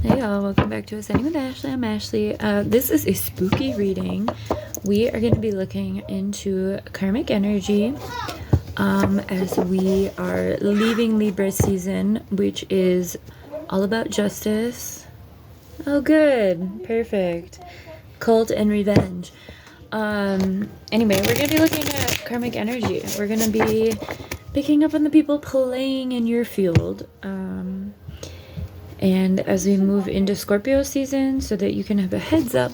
Hey y'all, welcome back to Ascending with Ashley. I'm Ashley. This is a spooky reading. We are going to be looking into karmic energy as we are leaving Libra season, which is all about justice. Oh, good. Perfect. Cult and revenge. Anyway, we're going to be looking at karmic energy. We're going to be picking up on the people playing in your field. And as we move into Scorpio season, so that you can have a heads up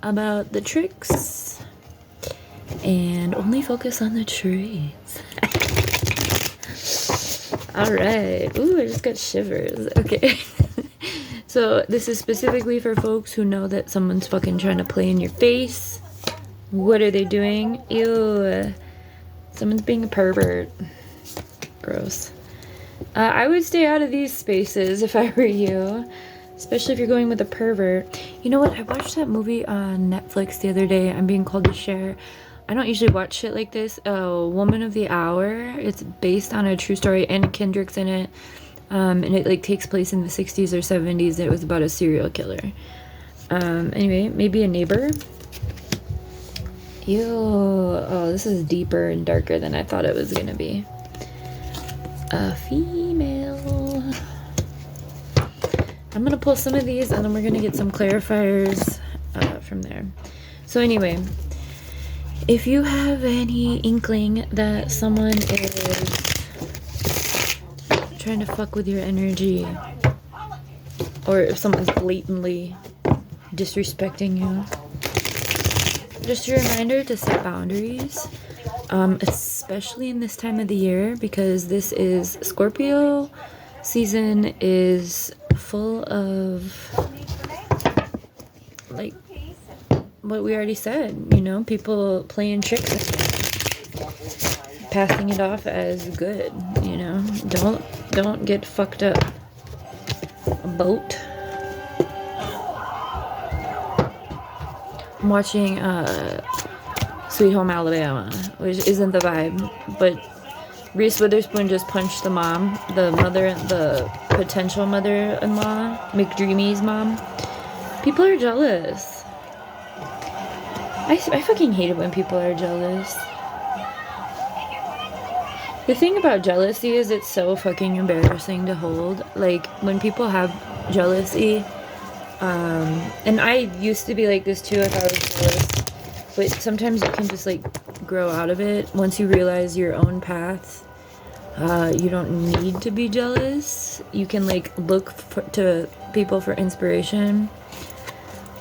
about the tricks and only focus on the trees. Alright. Ooh, I just got shivers. Okay. So this is specifically for folks who know that someone's fucking trying to play in your face. What are they doing? Ew. Someone's being a pervert. Gross. I would stay out of these spaces if I were you, especially if you're going with a pervert. You know what? I watched that movie on Netflix the other day. I'm being called to share. I don't usually watch shit like this. Woman of the Hour. It's based on a true story. Anna Kendrick's in it. And it like takes place in the 60s or 70s. It was about a serial killer. Anyway, maybe a neighbor. Ew. Oh, this is deeper and darker than I thought it was gonna be. A female. I'm gonna pull some of these and then we're gonna get some clarifiers from there. So anyway, if you have any inkling that someone is trying to fuck with your energy, or if someone's blatantly disrespecting you, just a reminder to set boundaries. Especially in this time of the year, because this is Scorpio season is full of like what we already said, you know, people playing tricks, passing it off as good, you know. Don't get fucked up. A boat. I'm watching Sweet Home Alabama, which isn't the vibe, but Reese Witherspoon just punched the mom, the potential mother-in-law, McDreamy's mom. People are jealous. I fucking hate it when people are jealous. The thing about jealousy is it's so fucking embarrassing to hold. Like, when people have jealousy, and I used to be like this too if I was jealous. But sometimes you can just like grow out of it once you realize your own path. You don't need to be jealous. You can like look to people for inspiration.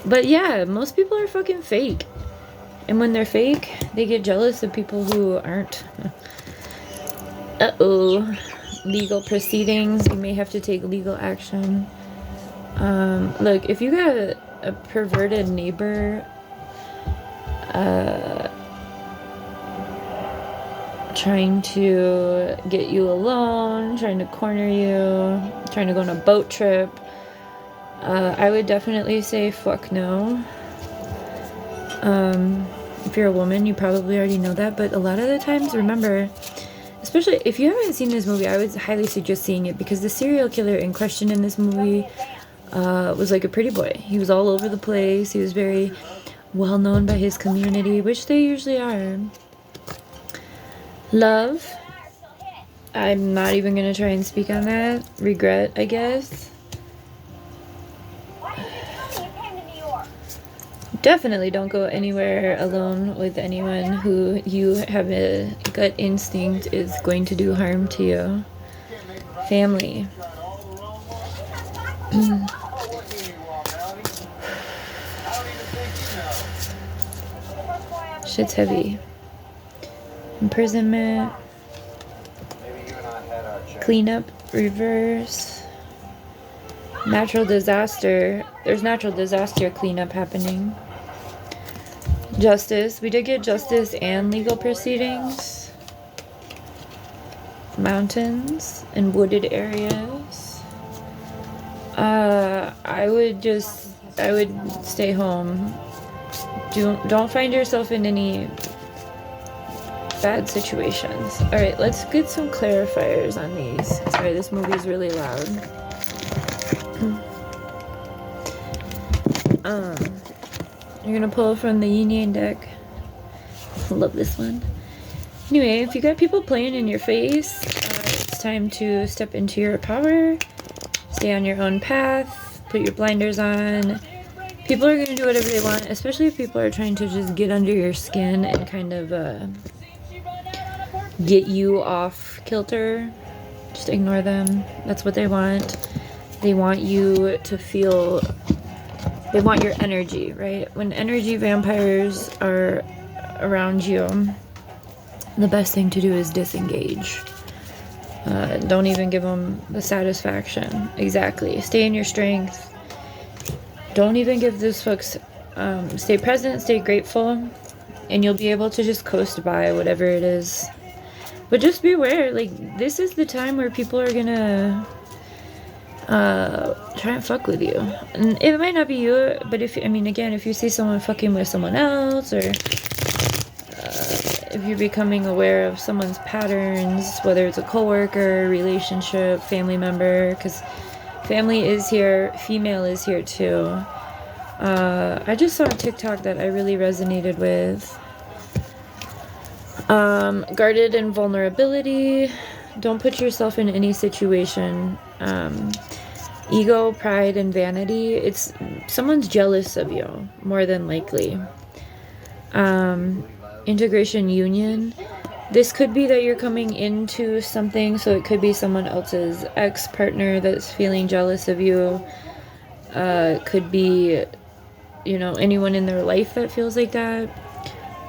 But yeah, most people are fucking fake. And when they're fake, they get jealous of people who aren't. Uh-oh. Legal proceedings. You may have to take legal action. Look, if you got a perverted neighbor trying to get you alone, trying to corner you, trying to go on a boat trip, I would definitely say fuck no. If you're a woman, you probably already know that, but a lot of the times, remember, especially if you haven't seen this movie, I would highly suggest seeing it, because the serial killer in question in this movie was like a pretty boy. He was all over the place. He was very well known by his community, which they usually are. Love. I'm not even gonna try and speak on that. Regret, I guess. Definitely don't go anywhere alone with anyone who you have a gut instinct is going to do harm to you. Family. Shit's heavy. Imprisonment. Cleanup. Reverse. Natural disaster. There's natural disaster cleanup happening. Justice. We did get justice and legal proceedings. Mountains and wooded areas. I would stay home. Don't find yourself in any bad situations. Alright, let's get some clarifiers on these. Sorry, this movie is really loud. Um, you're gonna pull from the Yin Yang deck. Love this one. Anyway, if you got people playing in your face, it's time to step into your power. Stay on your own path. Put your blinders on. People are gonna do whatever they want, especially if people are trying to just get under your skin and kind of get you off kilter. Just ignore them. That's what they want. They want you to feel, they want your energy, right? When energy vampires are around you, the best thing to do is disengage. Don't even give them the satisfaction. Exactly. Stay in your strength. Don't even give those folks, stay present, stay grateful, and you'll be able to just coast by whatever it is. But just beware, like, this is the time where people are gonna try and fuck with you. And it might not be you, but if you see someone fucking with someone else, or if you're becoming aware of someone's patterns, whether it's a coworker, relationship, family member, because family is here, female is here too. I just saw a TikTok that I really resonated with. Guarded and vulnerability. Don't put yourself in any situation. Ego, pride, and vanity. It's someone's jealous of you, more than likely. Integration, union. This could be that you're coming into something, so it could be someone else's ex-partner that's feeling jealous of you. Could be, anyone in their life that feels like that.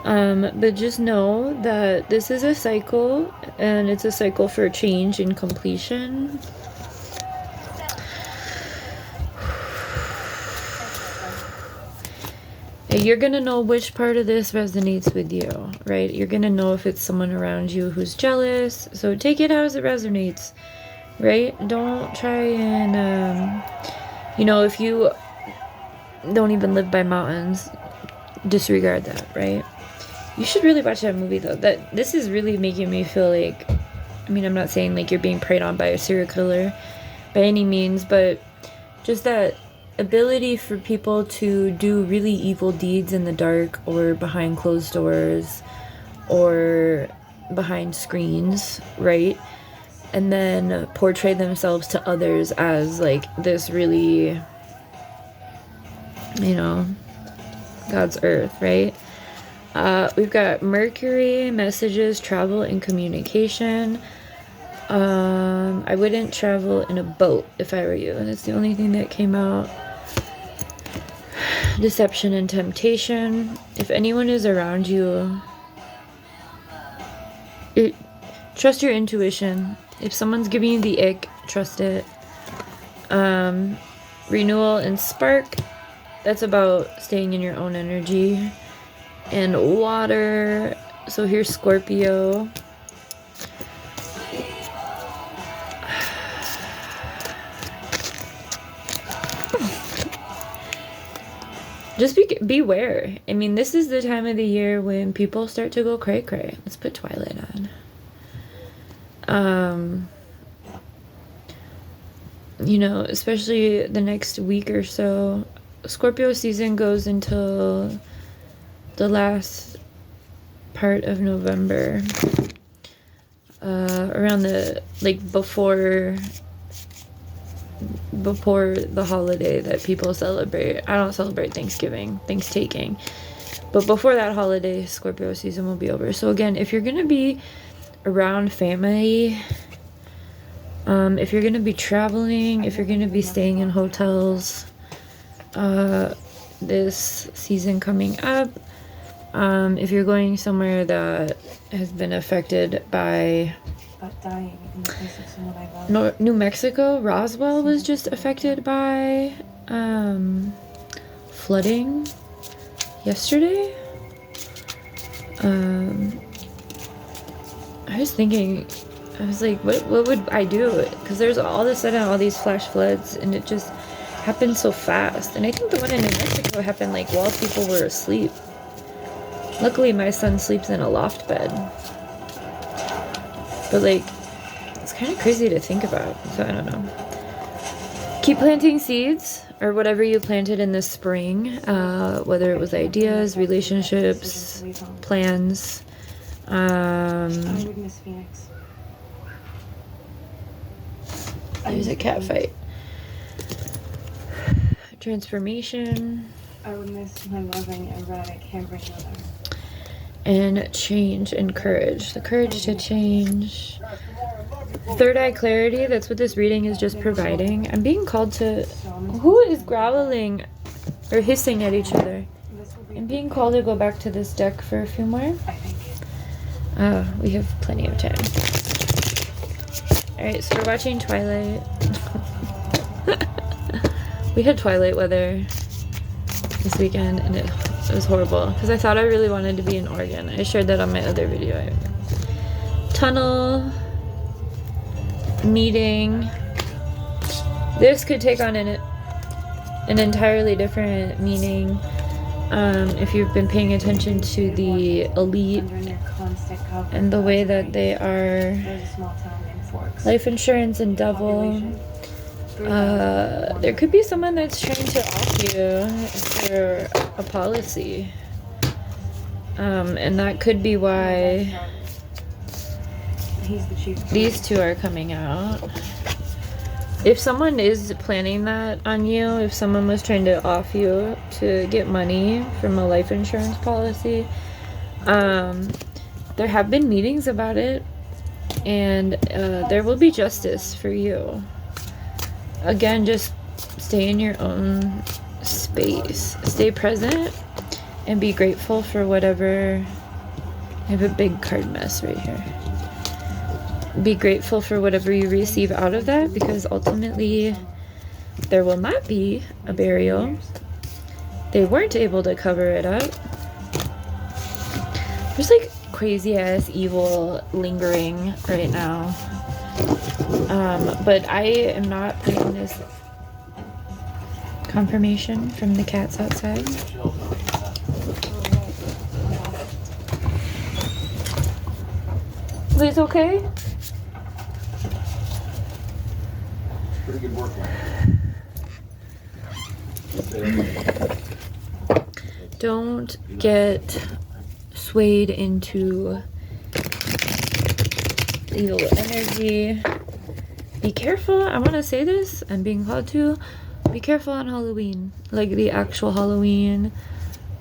But just know that this is a cycle, and it's a cycle for change and completion. You're gonna know which part of this resonates with you, right? You're gonna know if it's someone around you who's jealous. So take it as it resonates, right? Don't try and, if you don't even live by mountains, disregard that, right? You should really watch that movie, though. This is really making me feel like, I'm not saying like you're being preyed on by a serial killer by any means, but just that ability for people to do really evil deeds in the dark or behind closed doors or behind screens, right? And then portray themselves to others as like this really, God's earth, right? We've got Mercury, messages, travel, and communication. I wouldn't travel in a boat if I were you. And that's the only thing that came out. Deception and temptation. If anyone is around you, trust your intuition. If someone's giving you the ick, trust it. Renewal and spark. That's about staying in your own energy. And water. So here's Scorpio. Just beware. This is the time of the year when people start to go cray cray. Let's put Twilight on. Especially the next week or so. Scorpio season goes until the last part of November. Around before the holiday that people celebrate. I don't celebrate Thanksgiving, Thanksgiving. But before that holiday, Scorpio season will be over. So again, if you're going to be around family, if you're going to be traveling, if you're going to be staying in hotels, this season coming up, if you're going somewhere that has been affected by dying in the case of someone I love. New Mexico, Roswell was just affected by flooding yesterday. I was thinking, I was like, what would I do? Because there's all of a sudden all these flash floods, and it just happened so fast. And I think the one in New Mexico happened like while people were asleep. Luckily, my son sleeps in a loft bed. But like, it's kind of crazy to think about, so I don't know. Keep planting seeds, or whatever you planted in the spring, whether it was ideas, relationships, plans. I would miss Phoenix. There's a cat fight. Transformation. I would miss my loving, erratic, hampering mother. And change and courage. The courage to change. Third eye clarity, that's what this reading is just providing. I'm being called to... Who is growling or hissing at each other? I'm being called to go back to this deck for a few more. I think. We have plenty of time. Alright, so we're watching Twilight. We had Twilight weather this weekend, and it was horrible because I thought I really wanted to be in Oregon. I shared that on my other video. Tunnel, meeting. This could take on an entirely different meaning if you've been paying attention to the elite and the way that they are life insurance and devil. There could be someone that's trying to off you for a policy. And that could be why these two are coming out. If someone is planning that on you, if someone was trying to off you to get money from a life insurance policy, there have been meetings about it, and there will be justice for you. Again, just stay in your own space. Stay present and be grateful for whatever... I have a big card mess right here. Be grateful for whatever you receive out of that, because ultimately there will not be a burial. They weren't able to cover it up. There's like crazy ass evil lingering right now. But I am not putting this confirmation from the cats outside. Liz, okay? Pretty good work, Don't get swayed into evil energy. Be careful. I want to say this. I'm being called to. Be careful on Halloween. Like the actual Halloween.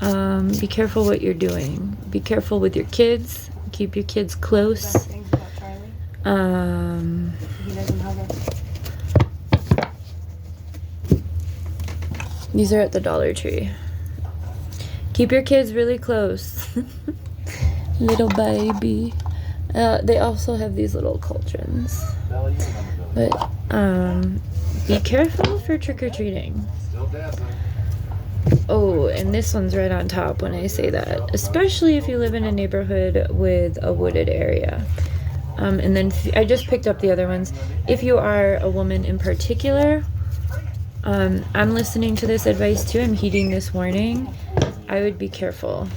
Be careful what you're doing. Be careful with your kids. Keep your kids close. He doesn't have a... These are at the Dollar Tree. Keep your kids really close. Little baby. They also have these little cauldrons. But be careful for trick-or-treating. Oh, and this one's right on top when I say that. Especially if you live in a neighborhood with a wooded area. And then I just picked up the other ones. If you are a woman in particular, I'm listening to this advice too. I'm heeding this warning. I would be careful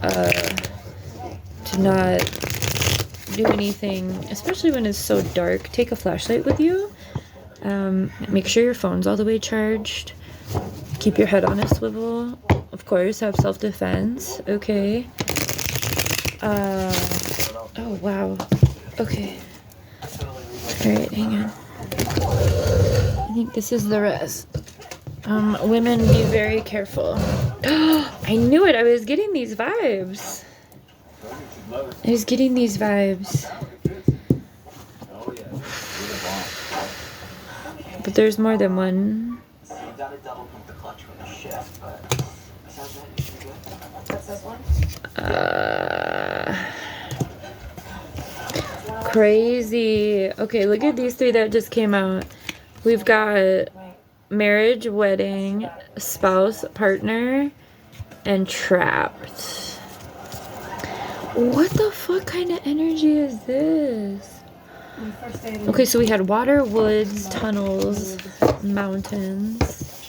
to not do anything, especially when it's so dark. Take a flashlight with you. Make sure your phone's all the way charged. Keep your head on a swivel. Of course, have self-defense. Okay. Oh, wow. Okay. Alright, hang on. I think this is the rest. Women, be very careful. I knew it. I was getting these vibes. But there's more than one. Crazy. Okay, look at these three that just came out. We've got marriage, wedding, spouse, partner, and trapped. What the fuck kind of energy is this? Okay, so we had water, woods, tunnels, mountains.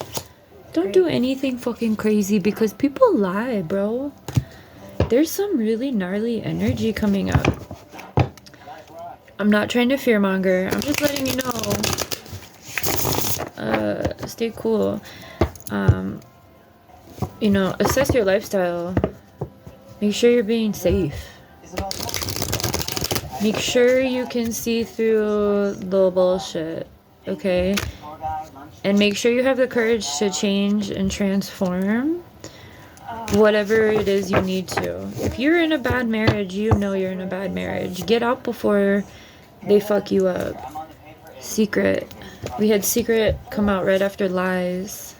Don't do anything fucking crazy because people lie, bro. There's some really gnarly energy coming up. I'm not trying to fearmonger. I'm just letting you know. stay cool. You know, assess your lifestyle. Make sure you're being safe. Make sure you can see through the bullshit, okay? And make sure you have the courage to change and transform whatever it is you need to. If you're in a bad marriage, you know you're in a bad marriage. Get out before they fuck you up. Secret. We had Secret come out right after Lies.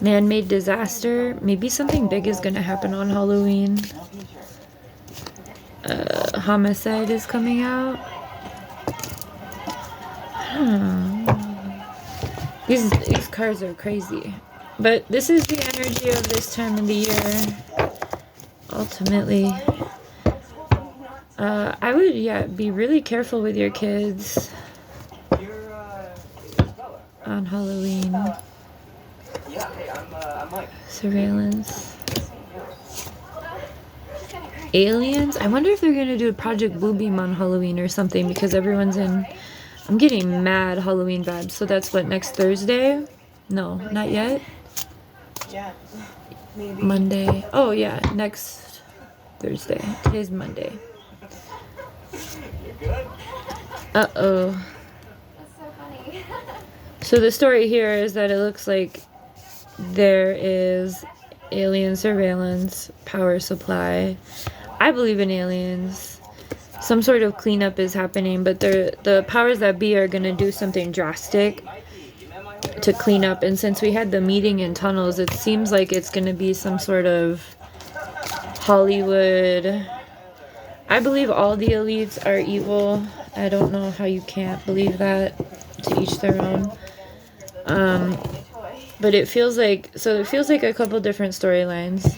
Man-made disaster. Maybe something big is gonna happen on Halloween. Homicide is coming out. These cards are crazy. But this is the energy of this time of the year. Ultimately. I would, yeah, be really careful with your kids on Halloween. Surveillance. Aliens? I wonder if they're gonna do a Project Bluebeam on Halloween or something, because everyone's in... I'm getting mad Halloween vibes. So that's what, next Thursday? No, not yet. Yeah. Maybe. Monday. Oh yeah, next Thursday. Today's Monday. Uh-oh. That's so funny. So the story here is that it looks like there is alien surveillance, power supply. I believe in aliens. Some sort of cleanup is happening, but the powers that be are going to do something drastic to clean up. And since we had the meeting in tunnels, it seems like it's going to be some sort of Hollywood. I believe all the elites are evil. I don't know how you can't believe that. To each their own. But it feels like, so it feels like a couple different storylines.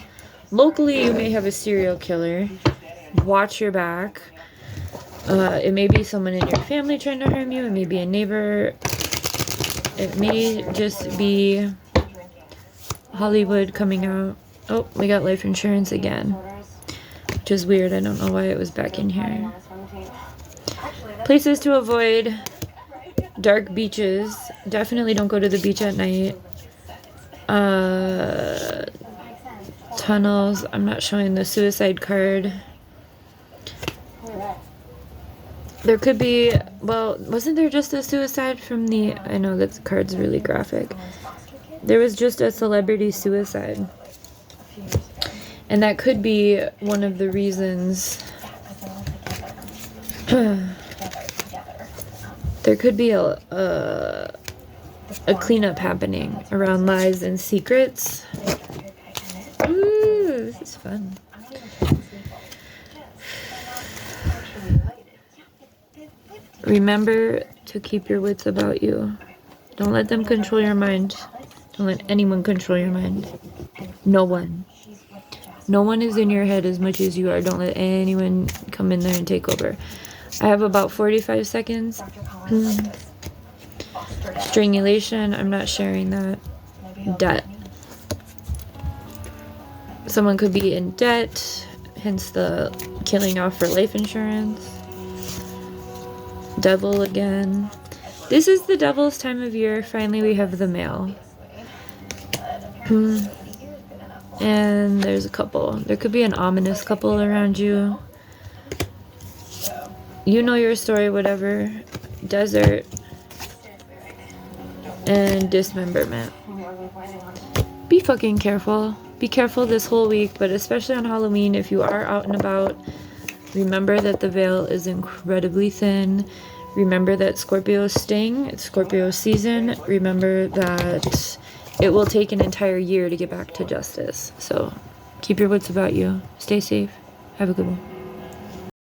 Locally, you may have a serial killer. Watch your back. It may be someone in your family trying to harm you. It may be a neighbor. It may just be Hollywood coming out. Oh, we got life insurance again. Which is weird. I don't know why it was back in here. Places to avoid. Dark beaches. Definitely don't go to the beach at night. Tunnels. I'm not showing the suicide card. There could be, well, wasn't there just a suicide from the, I know that the card's really graphic. There was just a celebrity suicide. And that could be one of the reasons. There could be a cleanup happening around lies and secrets. Ooh, this is fun. Remember to keep your wits about you. Don't let them control your mind. Don't let anyone control your mind. No one. No one is in your head as much as you are. Don't let anyone come in there and take over. I have about 45 seconds. Strangulation. I'm not sharing that. Debt. Someone could be in debt. Hence the killing off for life insurance. Devil again. This is the devil's time of year. Finally, we have the male. And there's a couple. There could be an ominous couple around you. You know your story, whatever. Desert. And dismemberment. Be fucking careful. Be careful this whole week, but especially on Halloween, if you are out and about, remember that the veil is incredibly thin. Remember that Scorpios sting. It's Scorpio season. Remember that it will take an entire year to get back to justice. So keep your wits about you. Stay safe. Have a good one.